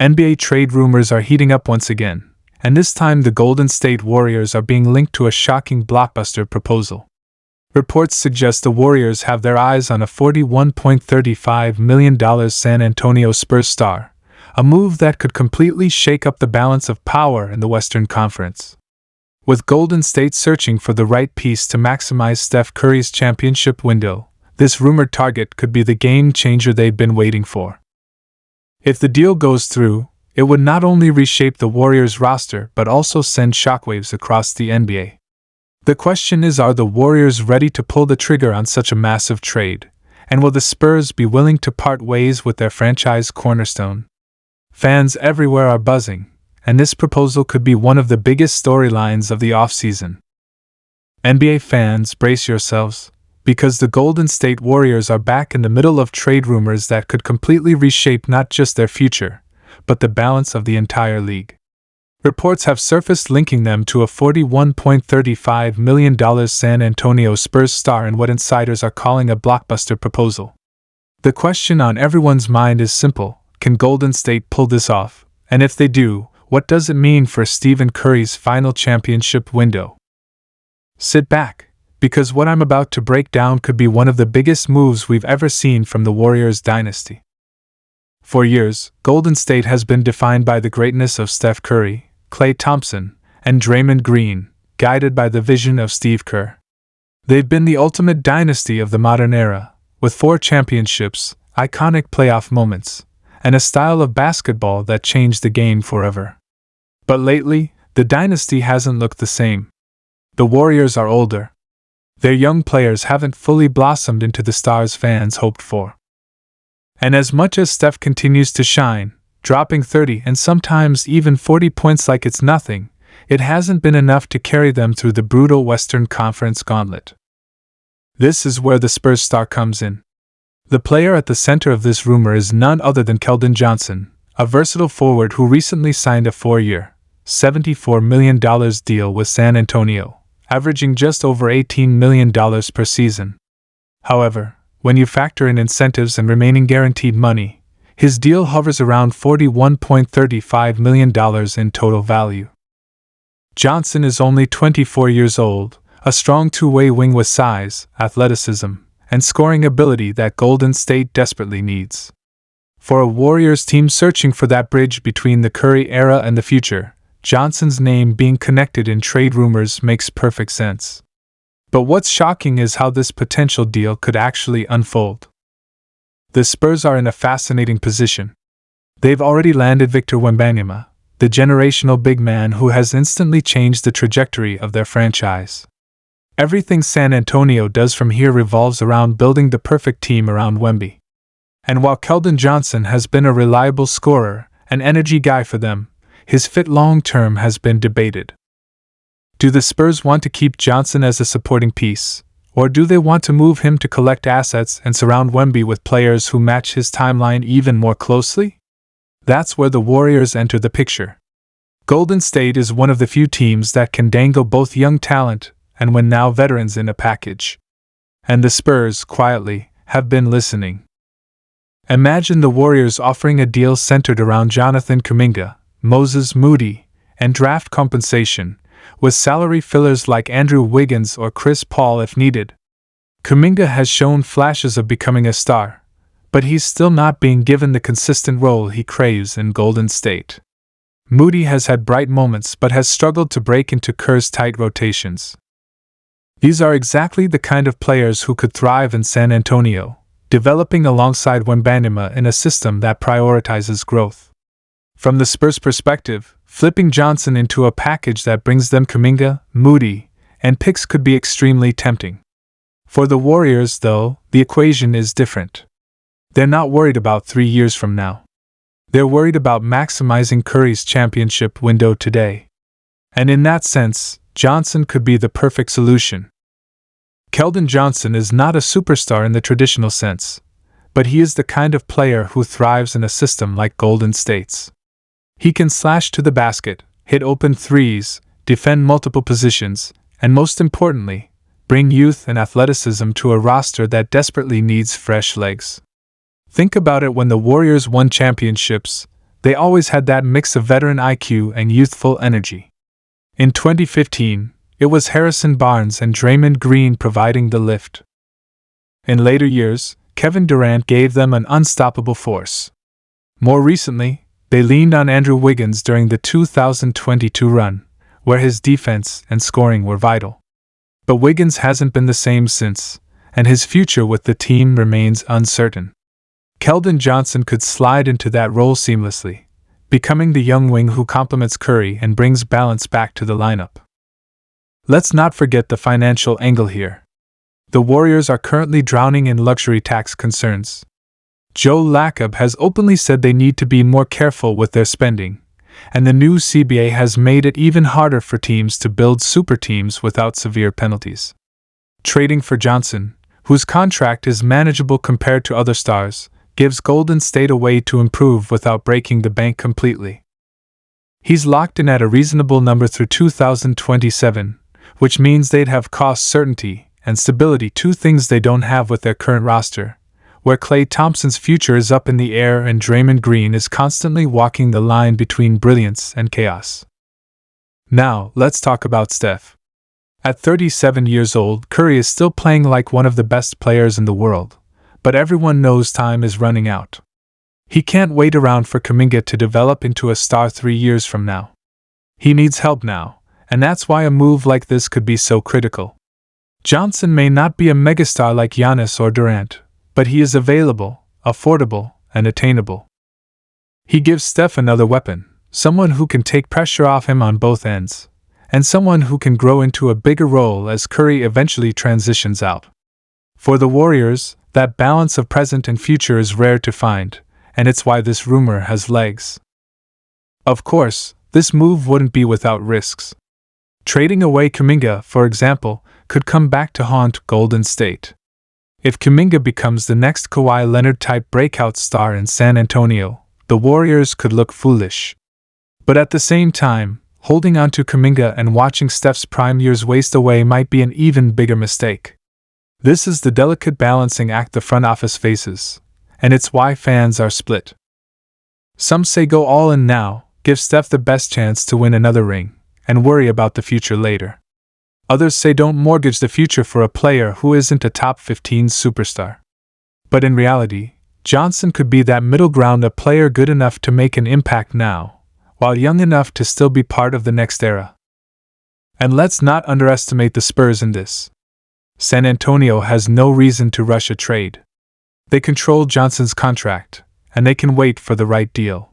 NBA trade rumors are heating up once again, and this time the Golden State Warriors are being linked to a shocking blockbuster proposal. Reports suggest the Warriors have their eyes on a $41.35 million San Antonio Spurs star, a move that could completely shake up the balance of power in the Western Conference. With Golden State searching for the right piece to maximize Steph Curry's championship window, this rumored target could be the game changer they've been waiting for. If the deal goes through, it would not only reshape the Warriors' roster but also send shockwaves across the NBA. The question is, are the Warriors ready to pull the trigger on such a massive trade, and will the Spurs be willing to part ways with their franchise cornerstone? Fans everywhere are buzzing, and this proposal could be one of the biggest storylines of the offseason. NBA fans, brace yourselves, because the Golden State Warriors are back in the middle of trade rumors that could completely reshape not just their future, but the balance of the entire league. Reports have surfaced linking them to a $41.35 million San Antonio Spurs star in what insiders are calling a blockbuster proposal. The question on everyone's mind is simple: can Golden State pull this off? And if they do, what does it mean for Stephen Curry's final championship window? Sit back, because what I'm about to break down could be one of the biggest moves we've ever seen from the Warriors dynasty. For years, Golden State has been defined by the greatness of Steph Curry, Klay Thompson, and Draymond Green, guided by the vision of Steve Kerr. They've been the ultimate dynasty of the modern era, with 4 championships, iconic playoff moments, and a style of basketball that changed the game forever. But lately, the dynasty hasn't looked the same. The Warriors are older. Their young players haven't fully blossomed into the stars fans hoped for. And as much as Steph continues to shine, dropping 30 and sometimes even 40 points like it's nothing, it hasn't been enough to carry them through the brutal Western Conference gauntlet. This is where the Spurs star comes in. The player at the center of this rumor is none other than Keldon Johnson, a versatile forward who recently signed a 4-year, $74 million deal with San Antonio, averaging just over $18 million per season. However, when you factor in incentives and remaining guaranteed money, his deal hovers around $41.35 million in total value. Johnson is only 24 years old, a strong two-way wing with size, athleticism, and scoring ability that Golden State desperately needs. For a Warriors team searching for that bridge between the Curry era and the future, Johnson's name being connected in trade rumors makes perfect sense. But what's shocking is how this potential deal could actually unfold. The Spurs are in a fascinating position. They've already landed Victor Wembanyama, the generational big man who has instantly changed the trajectory of their franchise. Everything San Antonio does from here revolves around building the perfect team around Wemby. And while Keldon Johnson has been a reliable scorer, an energy guy for them, his fit long-term has been debated. Do the Spurs want to keep Johnson as a supporting piece, or do they want to move him to collect assets and surround Wemby with players who match his timeline even more closely? That's where the Warriors enter the picture. Golden State is one of the few teams that can dangle both young talent and win now veterans in a package. And the Spurs, quietly, have been listening. Imagine the Warriors offering a deal centered around Jonathan Kuminga, Moses Moody, and draft compensation, with salary fillers like Andrew Wiggins or Chris Paul if needed. Kuminga has shown flashes of becoming a star, but he's still not being given the consistent role he craves in Golden State. Moody has had bright moments but has struggled to break into Kerr's tight rotations. These are exactly the kind of players who could thrive in San Antonio, developing alongside Wembanyama in a system that prioritizes growth. From the Spurs' perspective, flipping Johnson into a package that brings them Kuminga, Moody, and picks could be extremely tempting. For the Warriors, though, the equation is different. They're not worried about 3 years from now. They're worried about maximizing Curry's championship window today. And in that sense, Johnson could be the perfect solution. Keldon Johnson is not a superstar in the traditional sense, but he is the kind of player who thrives in a system like Golden State's. He can slash to the basket, hit open threes, defend multiple positions, and most importantly, bring youth and athleticism to a roster that desperately needs fresh legs. Think about it: when the Warriors won championships, They always had that mix of veteran IQ and youthful energy. In 2015, it was Harrison Barnes and Draymond Green providing the lift. In later years, Kevin Durant gave them an unstoppable force. More recently, they leaned on Andrew Wiggins during the 2022 run, where his defense and scoring were vital. But Wiggins hasn't been the same since, and his future with the team remains uncertain. Keldon Johnson could slide into that role seamlessly, becoming the young wing who complements Curry and brings balance back to the lineup. Let's not forget the financial angle here. The Warriors are currently drowning in luxury tax concerns. Joe Lacob has openly said they need to be more careful with their spending, and the new CBA has made it even harder for teams to build super teams without severe penalties. Trading for Johnson, whose contract is manageable compared to other stars, gives Golden State a way to improve without breaking the bank completely. He's locked in at a reasonable number through 2027, which means they'd have cost certainty and stability, two things they don't have with their current roster, where Klay Thompson's future is up in the air and Draymond Green is constantly walking the line between brilliance and chaos. Now, let's talk about Steph. At 37 years old, Curry is still playing like one of the best players in the world, but everyone knows time is running out. He can't wait around for Kuminga to develop into a star 3 years from now. He needs help now, and that's why a move like this could be so critical. Johnson may not be a megastar like Giannis or Durant, but he is available, affordable, and attainable. He gives Steph another weapon, someone who can take pressure off him on both ends, and someone who can grow into a bigger role as Curry eventually transitions out. For the Warriors, that balance of present and future is rare to find, and it's why this rumor has legs. Of course, this move wouldn't be without risks. Trading away Kuminga, for example, could come back to haunt Golden State. If Kuminga becomes the next Kawhi Leonard-type breakout star in San Antonio, the Warriors could look foolish. But at the same time, holding on to Kuminga and watching Steph's prime years waste away might be an even bigger mistake. This is the delicate balancing act the front office faces, and it's why fans are split. Some say go all in now, give Steph the best chance to win another ring, and worry about the future later. Others say don't mortgage the future for a player who isn't a top 15 superstar. But in reality, Johnson could be that middle ground, a player good enough to make an impact now, while young enough to still be part of the next era. And let's not underestimate the Spurs in this. San Antonio has no reason to rush a trade. They control Johnson's contract, and they can wait for the right deal.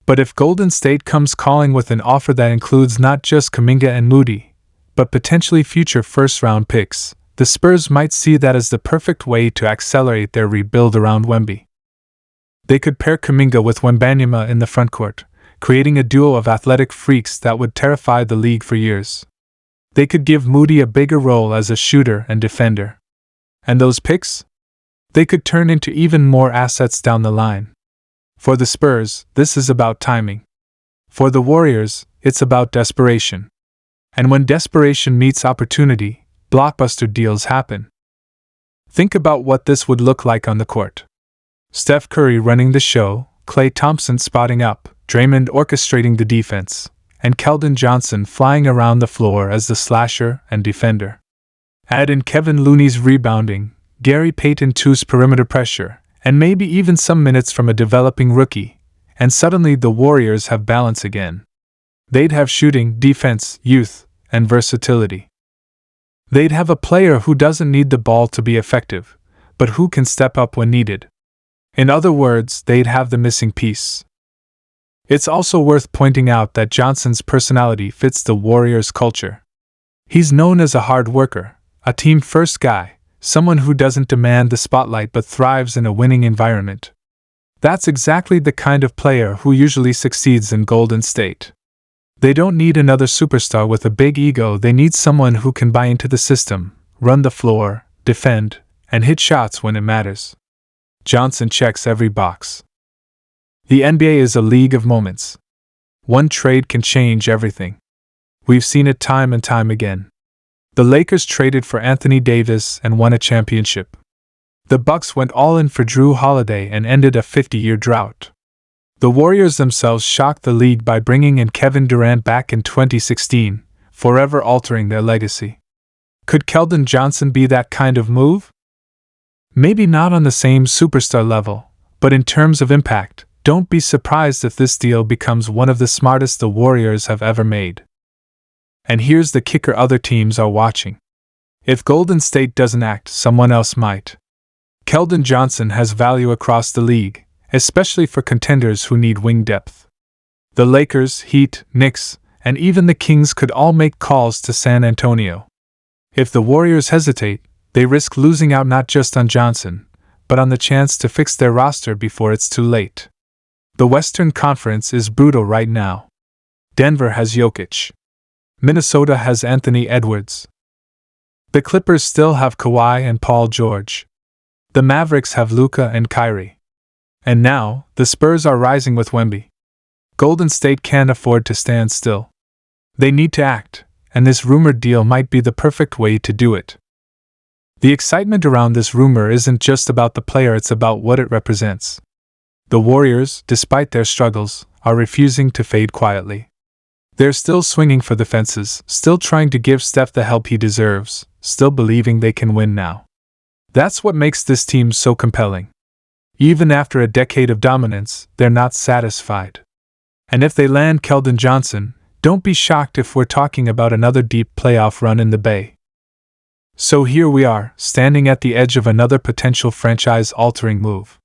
But if Golden State comes calling with an offer that includes not just Kuminga and Moody, but potentially future first-round picks, the Spurs might see that as the perfect way to accelerate their rebuild around Wemby. They could pair Kuminga with Wembanyama in the frontcourt, creating a duo of athletic freaks that would terrify the league for years. They could give Moody a bigger role as a shooter and defender. And those picks? They could turn into even more assets down the line. For the Spurs, this is about timing. For the Warriors, it's about desperation. And when desperation meets opportunity, blockbuster deals happen. Think about what this would look like on the court. Steph Curry running the show, Klay Thompson spotting up, Draymond orchestrating the defense, and Keldon Johnson flying around the floor as the slasher and defender. Add in Kevin Looney's rebounding, Gary Payton II's perimeter pressure, and maybe even some minutes from a developing rookie, and suddenly the Warriors have balance again. They'd have shooting, defense, youth, and versatility. They'd have a player who doesn't need the ball to be effective, but who can step up when needed. In other words, they'd have the missing piece. It's also worth pointing out that Johnson's personality fits the Warriors' culture. He's known as a hard worker, a team-first guy, someone who doesn't demand the spotlight but thrives in a winning environment. That's exactly the kind of player who usually succeeds in Golden State. They don't need another superstar with a big ego, they need someone who can buy into the system, run the floor, defend, and hit shots when it matters. Johnson checks every box. The NBA is a league of moments. One trade can change everything. We've seen it time and time again. The Lakers traded for Anthony Davis and won a championship. The Bucks went all in for Drew Holiday and ended a 50-year drought. The Warriors themselves shocked the league by bringing in Kevin Durant back in 2016, forever altering their legacy. Could Keldon Johnson be that kind of move? Maybe not on the same superstar level, but in terms of impact, don't be surprised if this deal becomes one of the smartest the Warriors have ever made. And here's the kicker other teams are watching. If Golden State doesn't act, someone else might. Keldon Johnson has value across the league, especially for contenders who need wing depth. The Lakers, Heat, Knicks, and even the Kings could all make calls to San Antonio. If the Warriors hesitate, they risk losing out not just on Johnson, but on the chance to fix their roster before it's too late. The Western Conference is brutal right now. Denver has Jokic. Minnesota has Anthony Edwards. The Clippers still have Kawhi and Paul George. The Mavericks have Luka and Kyrie. And now, the Spurs are rising with Wemby. Golden State can't afford to stand still. They need to act, and this rumored deal might be the perfect way to do it. The excitement around this rumor isn't just about the player, it's about what it represents. The Warriors, despite their struggles, are refusing to fade quietly. They're still swinging for the fences, still trying to give Steph the help he deserves, still believing they can win now. That's what makes this team so compelling. Even after a decade of dominance, they're not satisfied. And if they land Keldon Johnson, don't be shocked if we're talking about another deep playoff run in the Bay. So here we are, standing at the edge of another potential franchise-altering move.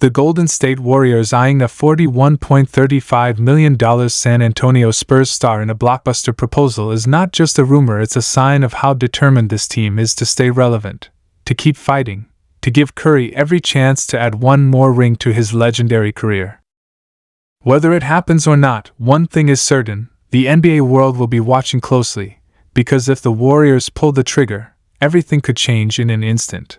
The Golden State Warriors eyeing the $41.35 million San Antonio Spurs star in a blockbuster proposal is not just a rumor, it's a sign of how determined this team is to stay relevant, to keep fighting, to give Curry every chance to add one more ring to his legendary career. Whether it happens or not, one thing is certain, the NBA world will be watching closely, because if the Warriors pull the trigger, everything could change in an instant.